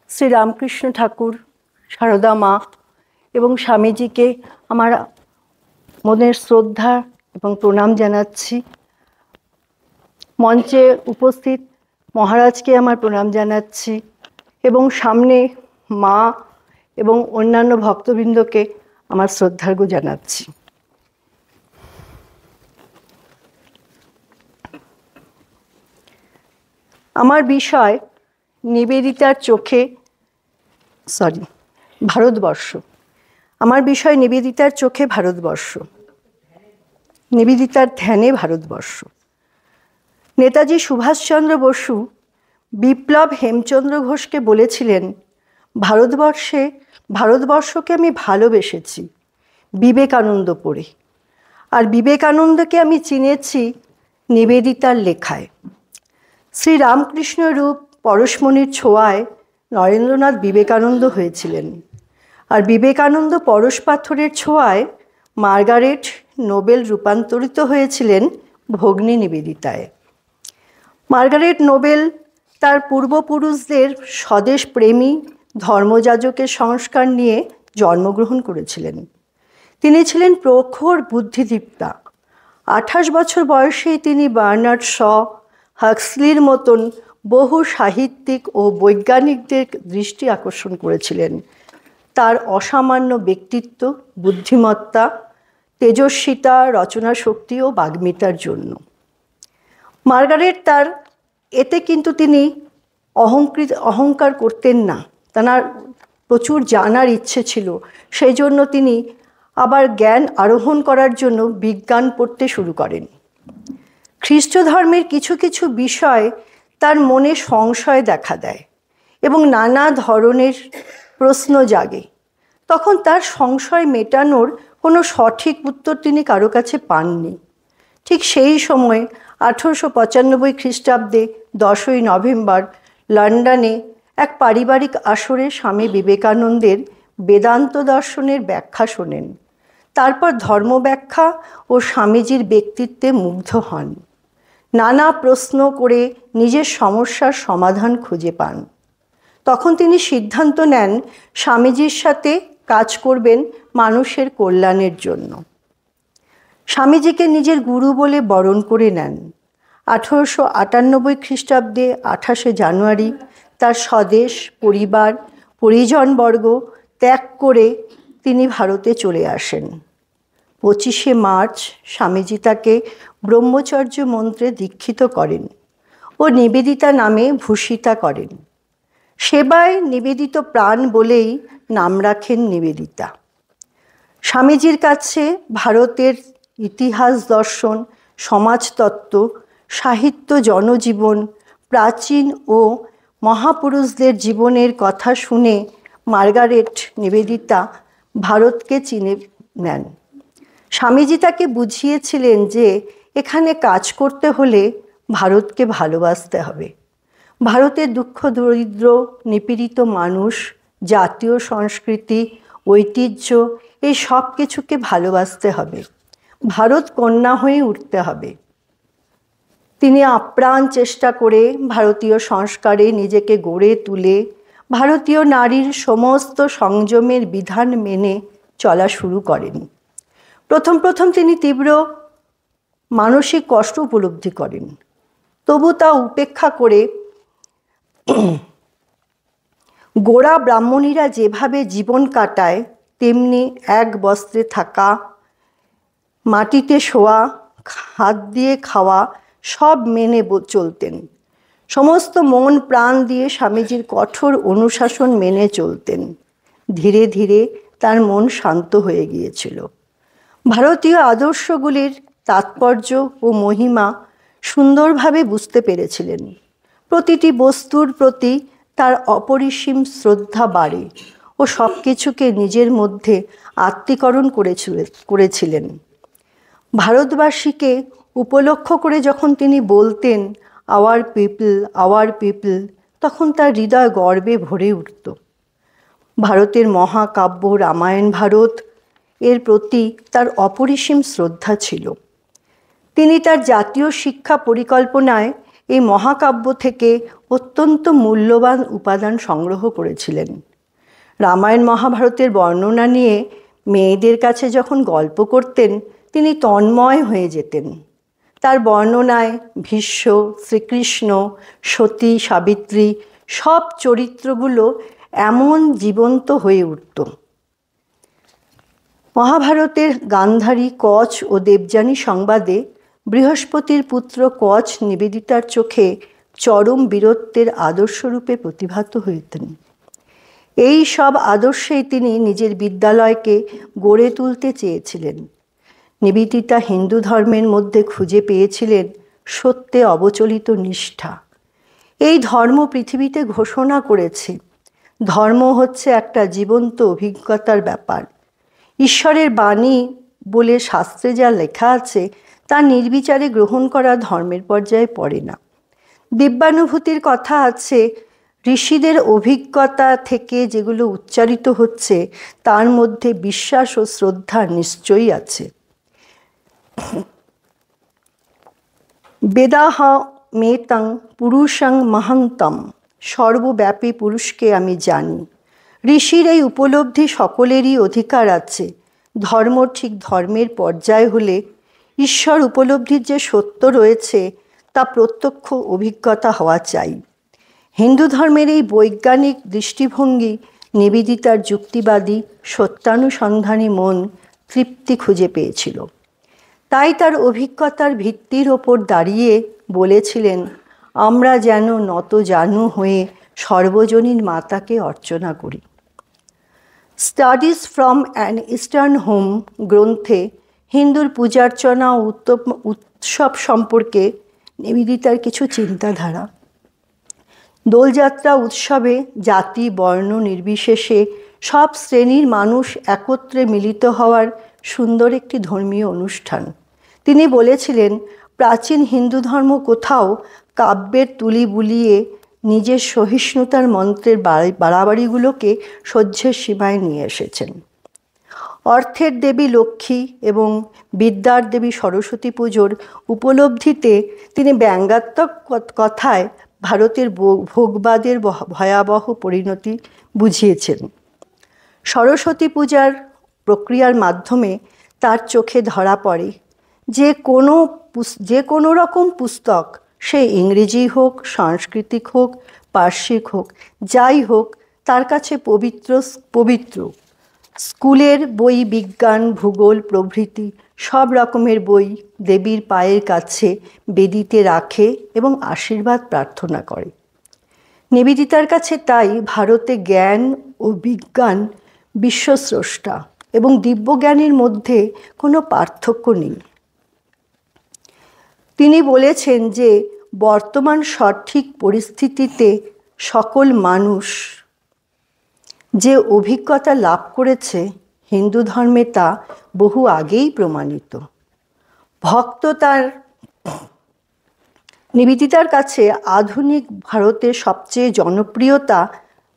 শ্রী রামকৃষ্ণ ঠাকুর, সারদা মা এবং স্বামীজিকে আমার মনের শ্রদ্ধা এবং প্রণাম জানাচ্ছি। মঞ্চে উপস্থিত মহারাজকে আমার প্রণাম জানাচ্ছি এবং সামনে মা এবং অন্যান্য ভক্তবৃন্দকে আমার শ্রদ্ধার্ঘ্য জানাচ্ছি। আমার বিষয় নিবেদিতার চোখে ভারতবর্ষ। আমার বিষয় নিবেদিতার চোখে ভারতবর্ষ, নিবেদিতার ধ্যানে ভারতবর্ষ। নেতাজি সুভাষচন্দ্র বসু বিপ্লব হেমচন্দ্র ঘোষকে বলেছিলেন, ভারতবর্ষকে আমি ভালোবেসেছি বিবেকানন্দ পড়ে, আর বিবেকানন্দকে আমি চিনেছি নিবেদিতার লেখায়। শ্রী রামকৃষ্ণ রূপ পরশমণির ছোঁয়ায় নরেন্দ্রনাথ বিবেকানন্দ হয়েছিলেন, আর বিবেকানন্দ পরশ পাথরের ছোঁয়ায় মার্গারেট নোবেল রূপান্তরিত হয়েছিলেন ভগ্নী নিবেদিতায়। মার্গারেট নোবেল তার পূর্বপুরুষদের স্বদেশ প্রেমী ধর্মযাজকের সংস্কার নিয়ে জন্মগ্রহণ করেছিলেন। তিনি ছিলেন প্রখর বুদ্ধিদীপ্তা। 28 বছর বয়সেই তিনি বার্নার্ড শ, হাক্সলির মতন বহু সাহিত্যিক ও বৈজ্ঞানিকদের দৃষ্টি আকর্ষণ করেছিলেন তার অসামান্য ব্যক্তিত্ব, বুদ্ধিমত্তা, তেজস্বিতা, রচনা শক্তি ও বাগ্মিতার জন্য। মার্গারেট তার এতে কিন্তু তিনি অহংকার করতেন না, তার প্রচুর জানার ইচ্ছে ছিল। সেই জন্য তিনি আবার জ্ঞান আরোহণ করার জন্য বিজ্ঞান পড়তে শুরু করেন। খ্রিস্ট ধর্মের কিছু কিছু বিষয় তার মনে সংশয় দেখা দেয় এবং নানা ধরনের প্রশ্ন জাগে। তখন তার সংশয় মেটানোর কোনো সঠিক উত্তর তিনি কারো কাছে পাননি। ঠিক সেই সময় 1895 খ্রিস্টাব্দে 10ই নভেম্বর লন্ডনে এক পারিবারিক আসরে স্বামী বিবেকানন্দের বেদান্ত দর্শনের ব্যাখ্যা শোনেন। তারপর ধর্ম ব্যাখ্যা ও স্বামীজির ব্যক্তিত্বে মুগ্ধ হন। নানা প্রশ্ন করে নিজের সমস্যার সমাধান খুঁজে পান। তখন তিনি সিদ্ধান্ত নেন স্বামীজির সাথে কাজ করবেন মানুষের কল্যাণের জন্য। স্বামীজিকে নিজের গুরু বলে বরণ করে নেন। 1898 খ্রিস্টাব্দে 28শে জানুয়ারি তার স্বদেশ, পরিবার, পরিজনবর্গ ত্যাগ করে তিনি ভারতে চলে আসেন। 25শে মার্চ স্বামীজি তাকে ব্রহ্মচর্য মন্ত্রে দীক্ষিত করেন ও নিবেদিতা নামে ভূষিতা করেন। সেবায় নিবেদিত প্রাণ বলেই নাম রাখেন নিবেদিতা। স্বামীজির কাছে ভারতের ইতিহাস, দর্শন, সমাজতত্ত্ব, সাহিত্য, জনজীবন, প্রাচীন ও মহাপুরুষদের জীবনের কথা শুনে মার্গারেট নিবেদিতা ভারতকে চিনে নেন। স্বামীজি তাকে বুঝিয়েছিলেন যে এখানে কাজ করতে হলে ভারতকে ভালোবাসতে হবে। ভারতের দুঃখ দরিদ্র নিপীড়িত মানুষ, জাতীয় সংস্কৃতি, ঐতিহ্য, এই সব কিছুকে ভালোবাসতে হবে। ভারত কন্যা হয়ে উঠতে হবে। তিনি আপ্রাণ চেষ্টা করে ভারতীয় সংস্কারে নিজেকে গড়ে তুলে ভারতীয় নারীর সমস্ত সংযমের বিধান মেনে চলা শুরু করেন। প্রথম তিনি তীব্র মানসিক কষ্ট উপলব্ধি করেন, তবু তা উপেক্ষা করে গোড়া ব্রাহ্মণীরা যেভাবে জীবন কাটায় তেমনি এক বস্ত্রে থাকা, মাটিতে শোয়া, হাত দিয়ে খাওয়া সব মেনে চলতেন। সমস্ত মন প্রাণ দিয়ে স্বামীজির কঠোর অনুশাসন মেনে চলতেন। ধীরে ধীরে তার মন শান্ত হয়ে গিয়েছিল। ভারতীয় আদর্শগুলির তাৎপর্য ও মহিমা সুন্দরভাবে বুঝতে পেরেছিলেন। প্রতিটি বস্তুর প্রতি তার অপরিসীম শ্রদ্ধা বাড়ে ও সব কিছুকে নিজের মধ্যে আত্মীকরণ করেছিলেন। ভারতবাসীকে উপলক্ষ করে যখন তিনি বলতেন আওয়ার পিপল, তখন তার হৃদয় গর্বে ভরে উঠত। ভারতের মহাকাব্য রামায়ণ ভারত এর প্রতি তার অপরিসীম শ্রদ্ধা ছিল। তিনি তার জাতীয় শিক্ষা পরিকল্পনায় এই মহাকাব্য থেকে অত্যন্ত মূল্যবান উপাদান সংগ্রহ করেছিলেন। রামায়ণ মহাভারতের বর্ণনা নিয়ে মেয়েদের কাছে যখন গল্প করতেন, তিনি তন্ময় হয়ে যেতেন। তার বর্ণনায় ভীষ্ম, শ্রীকৃষ্ণ, সতী, সাবিত্রী সব চরিত্রগুলো এমন জীবন্ত হয়ে উঠত। মহাভারতের গান্ধারী, কচ ও দেবযানী সংবাদে বৃহস্পতির পুত্র কচ নিবেদিতার চোখে চরম বীরত্বের আদর্শরূপে প্রতিভাত হইতেন। এই সব আদর্শেই তিনি নিজের বিদ্যালয়কে গড়ে তুলতে চেয়েছিলেন। নিবেদিতা হিন্দু ধর্মের মধ্যে খুঁজে পেয়েছিলেন সত্যে অবচলিত নিষ্ঠা। এই ধর্ম পৃথিবীতে ঘোষণা করেছে, ধর্ম হচ্ছে একটা জীবন্ত অভিজ্ঞতার ব্যাপার। ঈশ্বরের বাণী বলে শাস্ত্রে যা লেখা আছে তা নির্বিচারে গ্রহণ করা ধর্মের পর্যায়ে পড়ে না। দিব্যানুভূতির কথা আছে, ঋষিদের অভিজ্ঞতা থেকে যেগুলো উচ্চারিত হচ্ছে তার মধ্যে বিশ্বাস ও শ্রদ্ধা নিশ্চয়ই আছে। বেদাহ মেতং পুরুষং মহন্তম, সর্বব্যাপী পুরুষকে আমি জানি। ঋষির এই উপলব্ধি সকলেরই অধিকার আছে। ধর্ম ঠিক ধর্মের পর্যায় হলে ঈশ্বর উপলব্ধির যে সত্য রয়েছে তা প্রত্যক্ষ অভিজ্ঞতা হওয়া চাই। হিন্দু ধর্মের এই বৈজ্ঞানিক দৃষ্টিভঙ্গি নিবেদিতার যুক্তিবাদী সত্যানুসন্ধানী মন তৃপ্তি খুঁজে পেয়েছিল। তাই তার অভিজ্ঞতার ভিত্তির ওপর দাঁড়িয়ে বলেছিলেন, আমরা যেন নতজানু হয়ে সর্বজনীন মাতাকে অর্চনা করি। Studies from an eastern home গ্রন্থে হিন্দুর পূজার্চনা ও উৎসব সম্পর্কে নিবেদিতার কিছু চিন্তাধারা। দোলযাত্রা উৎসবে জাতি বর্ণ নির্বিশেষে সব শ্রেণীর মানুষ একত্রে মিলিত হওয়ার সুন্দর একটি ধর্মীয় অনুষ্ঠান। তিনি বলেছিলেন, প্রাচীন হিন্দু ধর্ম কোথাও কাব্যের তুলি বুলিয়ে নিজের সহিষ্ণুতার মন্ত্রের বাড়াবাড়িগুলোকে সহ্যের সীমায় নিয়ে এসেছেন। অর্থের দেবী লক্ষ্মী এবং বিদ্যার দেবী সরস্বতী পুজোর উপলব্ধিতে তিনি ব্যঙ্গাত্মক কথায় ভারতের ভোগবাদের ভয়াবহ পরিণতি বুঝিয়েছেন। সরস্বতী পূজার প্রক্রিয়ার মাধ্যমে তার চোখে ধরা পড়ে যে কোনো রকম পুস্তক, সে ইংরেজি হোক, সাংস্কৃতিক হোক, পার্শ্বিক হোক, যাই হোক, তার কাছে পবিত্র। স্কুলের বই, বিজ্ঞান, ভূগোল প্রভৃতি সব রকমের বই দেবীর পায়ের কাছে বেদিতে রাখে এবং আশীর্বাদ প্রার্থনা করে। নিবেদিতার কাছে তাই ভারতে জ্ঞান ও বিজ্ঞান বিশ্বস্রষ্টা এবং দিব্যজ্ঞানের মধ্যে কোনো পার্থক্য নেই। তিনি বলেছেন যে বর্তমান সঠিক পরিস্থিতিতে সকল মানুষ যে অভিজ্ঞতা লাভ করেছে হিন্দু ধর্মে তা বহু আগেই প্রমাণিত। ভক্ত তার নিবেদিতার কাছে আধুনিক ভারতের সবচেয়ে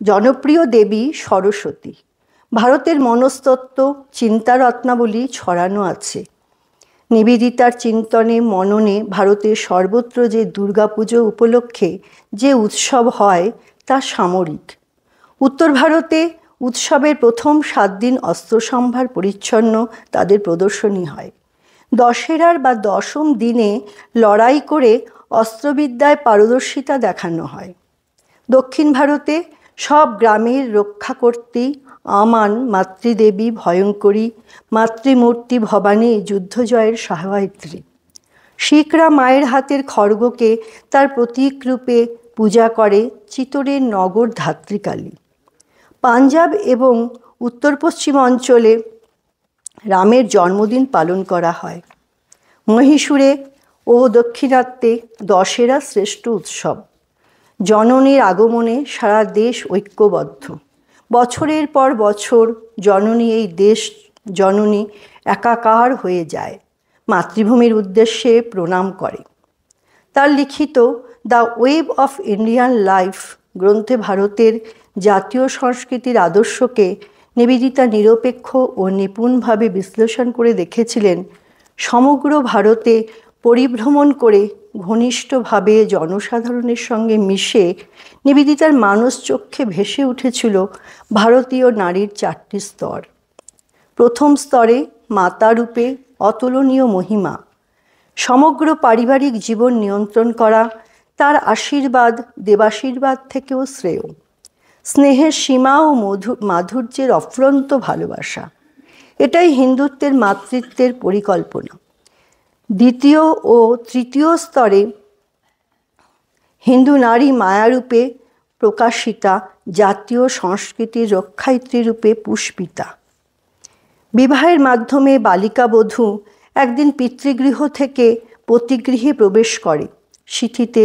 জনপ্রিয় দেবী সরস্বতী। ভারতের মনস্তত্ত্ব, চিন্তারত্নাবলী ছড়ানো আছে। নিবেদিতার চিন্তনে মননে ভারতের সর্বত্র যে দুর্গাপুজো উপলক্ষে যে উৎসব হয় তা সামরিক। উত্তর ভারতে উৎসবের প্রথম 7 দিন অস্ত্রসম্ভার পরিচ্ছন্ন তাদের প্রদর্শনী হয়। দশেরার বা দশম দিনে লড়াই করে অস্ত্রবিদ্যায় পারদর্শিতা দেখানো হয়। দক্ষিণ ভারতে সব গ্রামের রক্ষাকর্ত্রী আমান মাতৃদেবী ভয়ঙ্করী, মাতৃমূর্তি ভবানী যুদ্ধজয়ের সহায়িত্রী। শিখরা মায়ের হাতের খড়গকে তার প্রতীক রূপে পূজা করে চিতোরের নগর ধাত্রীকালী। পাঞ্জাব এবং উত্তর পশ্চিম অঞ্চলে রামের জন্মদিন পালন করা হয়। মহীশূরে ও দক্ষিণাত্যে দশেরা শ্রেষ্ঠ উৎসব। জননীর আগমনে সারা দেশ ঐক্যবদ্ধ। বছরের পর বছর এই দেশ জননী একাকার হয়ে যায়, মাতৃভূমির উদ্দেশ্যে প্রণাম করে। তার লিখিত the web of Indian life গ্রন্থে ভারতের জাতীয় সংস্কৃতির আদর্শকে নিবেদিতা নিরপেক্ষ ও নিপুণভাবে বিশ্লেষণ করে দেখেছিলেন, সমগ্র ভারতে পরিভ্রমণ করে ঘনিষ্ঠভাবে জনসাধারণের সঙ্গে মিশে নিবেদিতার মানস চক্ষে ভেসে উঠেছিল ভারতীয় নারীর 4টি স্তর। প্রথম স্তরে মাতারূপে অতুলনীয় মহিমা, সমগ্র পারিবারিক জীবন নিয়ন্ত্রণ করা, তার আশীর্বাদ দেবাশীর্বাদ থেকেও শ্রেয়, স্নেহের সীমা ও মাধুর্যের অফুরন্ত ভালোবাসা, এটাই হিন্দুত্বের মাতৃত্বের পরিকল্পনা। দ্বিতীয় ও তৃতীয় স্তরে হিন্দু নারী মায়ারূপে প্রকাশিতা, জাতীয় সংস্কৃতির রক্ষায়িত্রী রূপে পুষ্পিতা। বিবাহের মাধ্যমে বালিকা বধূ একদিন পিতৃগৃহ থেকে পতিগৃহে প্রবেশ করে, সিঁথিতে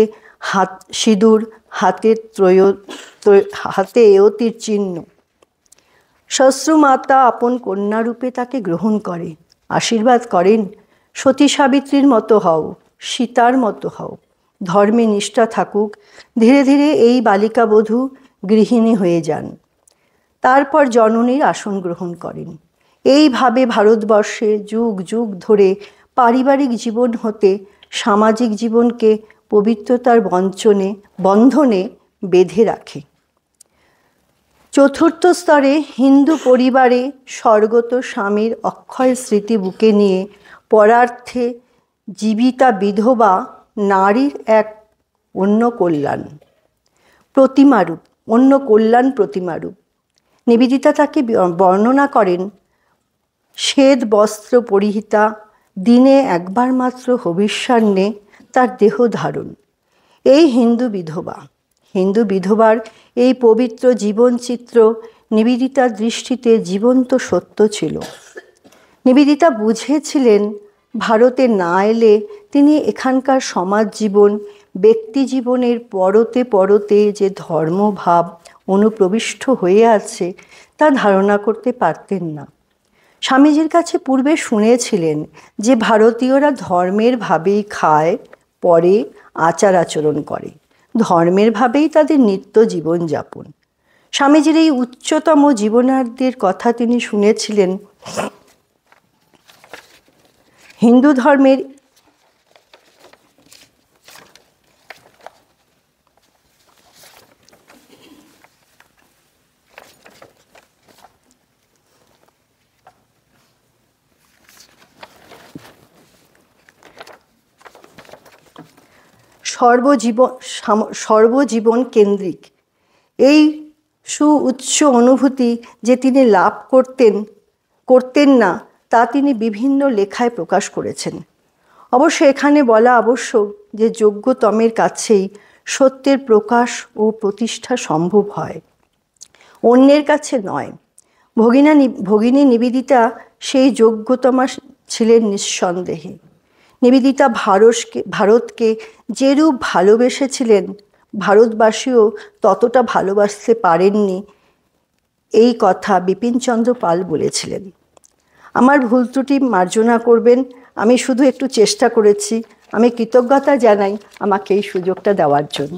সিঁদুর, হাতে এয়তির চিহ্ন। শ্বশ্রুমাতা আপন কন্যারূপে তাকে গ্রহণ করে, আশীর্বাদ করেন, সতী সাবিত্রীর মতো হও, সীতার মতো হও, ধর্মে নিষ্ঠা থাকুক। ধীরে ধীরে এই বালিকা বধূ গৃহিণী হয়ে যান, তারপর জননীর আসন গ্রহণ করেন। এইভাবে ভারতবর্ষে যুগ যুগ ধরে পারিবারিক জীবন হতে সামাজিক জীবনকে পবিত্রতার বন্ধনে বেঁধে রাখে। চতুর্থ স্তরে হিন্দু পরিবারে স্বর্গত স্বামীর অক্ষয় স্মৃতি বুকে নিয়ে পরার্থে জীবিতা বিধবা নারীর এক অন্য কল্যাণ প্রতিমারূপ। নিবেদিতা তাকে বর্ণনা করেন শ্বেত বস্ত্র পরিহিতা, দিনে একবার মাত্র হবিষ্যান্নে তার দেহ ধারণ। এই হিন্দু বিধবার এই পবিত্র জীবনচিত্র নিবেদিতার দৃষ্টিতে জীবন্ত সত্য ছিল। নিবেদিতা বুঝেছিলেন ভারতে না এলে তিনি এখানকার সমাজ জীবন, ব্যক্তি জীবনের পরতে পরতে যে ধর্মভাব অনুপ্রবিষ্ট হয়ে আছে তা ধারণা করতে পারতেন না। স্বামীজির কাছে পূর্বে শুনেছিলেন যে ভারতীয়রা ধর্মের ভাবেই খায়, পরে আচার আচরণ করে, ধর্মের ভাবেই তাদের নিত্য জীবনযাপন। স্বামীজির এই উচ্চতম জীবনার্থের কথা তিনি শুনেছিলেন হিন্দু ধর্মের সর্বজীবন কেন্দ্রিক এই উচ্চ অনুভূতি যে তিনি লাভ করতেন না, তা তিনি বিভিন্ন লেখায় প্রকাশ করেছেন। অবশ্য এখানে বলা আবশ্যক যে যোগ্যতমের কাছেই সত্যের প্রকাশ ও প্রতিষ্ঠা সম্ভব হয়, অন্যের কাছে নয়। ভগিনী নিবেদিতা সেই যোগ্যতমা ছিলেন নিঃসন্দেহে। নিবেদিতা ভারতকে যেরূপ ভালোবেসেছিলেন, ভারতবাসীও ততটা ভালোবাসতে পারেননি, এই কথা বিপিনচন্দ্র পাল বলেছিলেন। আমার ভুল ত্রুটি মার্জনা করবেন, আমি শুধু একটু চেষ্টা করেছি। আমি কৃতজ্ঞতা জানাই আমাকে এই সুযোগটা দেওয়ার জন্য।